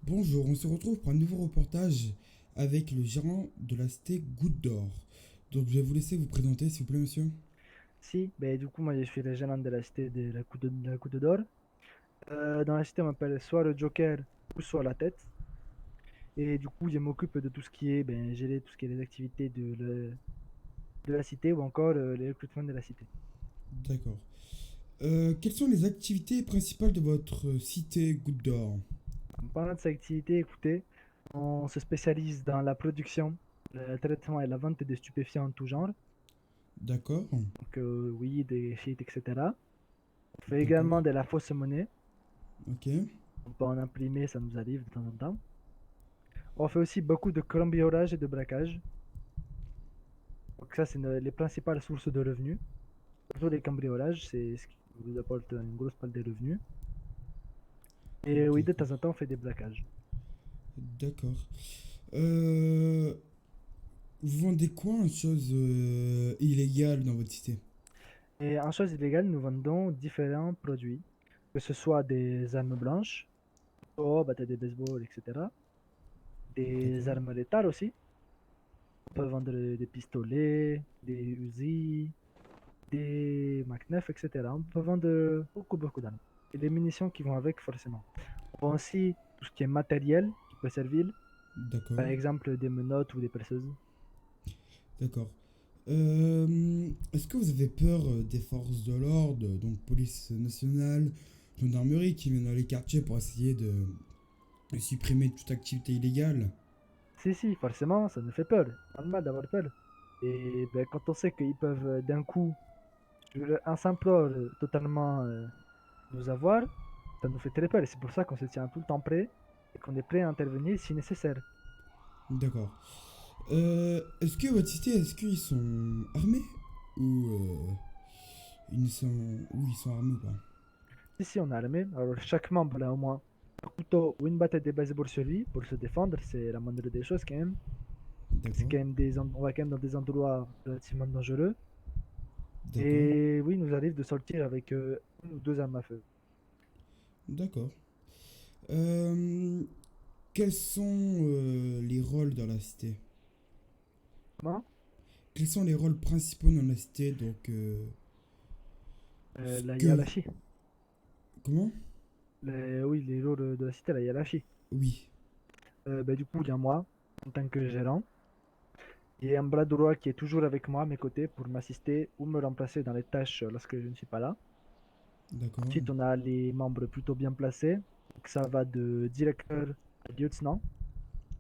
Bonjour, on se retrouve pour un nouveau reportage avec le gérant de la cité Goutte d'Or. Donc je vais vous laisser vous présenter s'il vous plaît monsieur. Si, ben, du coup, moi, je suis le gérant de la cité de la Goutte d'Or. Dans la cité, on m'appelle soit le Joker ou soit la tête. Et du coup, je m'occupe de tout ce qui est, ben, gérer tout ce qui est les activités de la cité ou encore les recrutements de la cité. D'accord. Quelles sont les activités principales de votre cité Goutte d'Or? En parlant de ces activités, écoutez, on se spécialise dans la production, le traitement et la vente des stupéfiants en tout genre. D'accord. Donc, oui, des shit, etc. On fait D'accord. également de la fausse monnaie. Ok. On peut en imprimer, ça nous arrive de temps en temps. On fait aussi beaucoup de cambriolage et de braquage. Donc ça, c'est les principales sources de revenus. Surtout les cambriolages, c'est ce qui vous apporte une grosse part des revenus. Et oui, de D'accord. temps en temps, on fait des braquages. D'accord. Euh, vous vendez quoi en choses illégales dans votre cité? Et en chose illégale, nous vendons différents produits, que ce soit des armes blanches, oh, bâtons de baseball, etc. Des D'accord. armes létales aussi. On peut vendre des pistolets, des Uzi, des Mac 9, etc. On peut vendre beaucoup, beaucoup d'armes. Et des munitions qui vont avec, forcément. On vend aussi tout ce qui est matériel qui peut servir. Par D'accord. exemple, des menottes ou des perceuses. D'accord. Est-ce que vous avez peur des forces de l'ordre, donc police nationale, gendarmerie, qui viennent dans les quartiers pour essayer de supprimer toute activité illégale? Si, si, forcément, ça nous fait peur. Normal d'avoir peur. Et ben, quand on sait qu'ils peuvent d'un coup, sur un simple ordre, totalement nous avoir, ça nous fait très peur. Et c'est pour ça qu'on se tient tout le temps prêt et qu'on est prêt à intervenir si nécessaire. D'accord. Est-ce que votre cité, est-ce qu'ils sont armés ou ils sont armés ou pas? Si, si, on est armé. Alors, chaque membre a au moins un couteau ou une batte de baseball sur lui pour se défendre. C'est la moindre des choses quand même. C'est D'accord. quand même on va quand même dans des endroits relativement dangereux. D'accord. Et oui, il nous arrive de sortir avec une ou deux armes à feu. D'accord. Euh, quels sont les rôles dans la cité? Comment? Quels sont les rôles principaux dans la cité? Donc, ce La que... hiérarchie. Comment? Oui, les rôles de la cité, la hiérarchie. Oui. Ben, du coup, il y a moi, en tant que gérant, et un bras droit qui est toujours avec moi à mes côtés pour m'assister ou me remplacer dans les tâches lorsque je ne suis pas là. D'accord. Ensuite, on a les membres plutôt bien placés. Donc, ça va de directeur à lieutenant.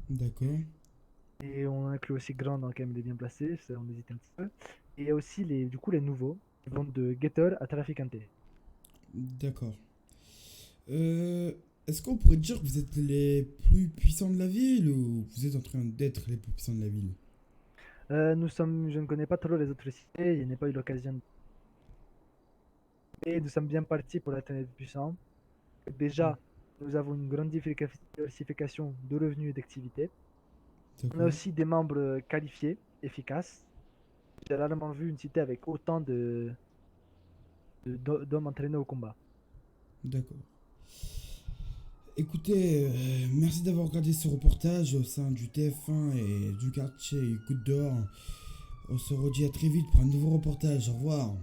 D'accord. Et on inclut aussi grand dans quand même les bien placés, ça, on hésite un petit peu. Et il y a aussi du coup, les nouveaux, qui vont de guetteur à traficante. D'accord. Euh, est-ce qu'on pourrait dire que vous êtes les plus puissants de la ville ou vous êtes en train d'être les plus puissants de la ville? Je ne connais pas trop les autres cités, il n'y a pas eu l'occasion. Et nous sommes bien partis pour atteindre les puissants. Déjà, nous avons une grande diversification de revenus et d'activités. On a D'accord. aussi des membres qualifiés, efficaces. J'ai rarement vu une cité avec autant d'hommes entraînés au combat. D'accord. Écoutez, merci d'avoir regardé ce reportage au sein du TF1 et du quartier Goutte d'Or. On se redit à très vite pour un nouveau reportage. Au revoir.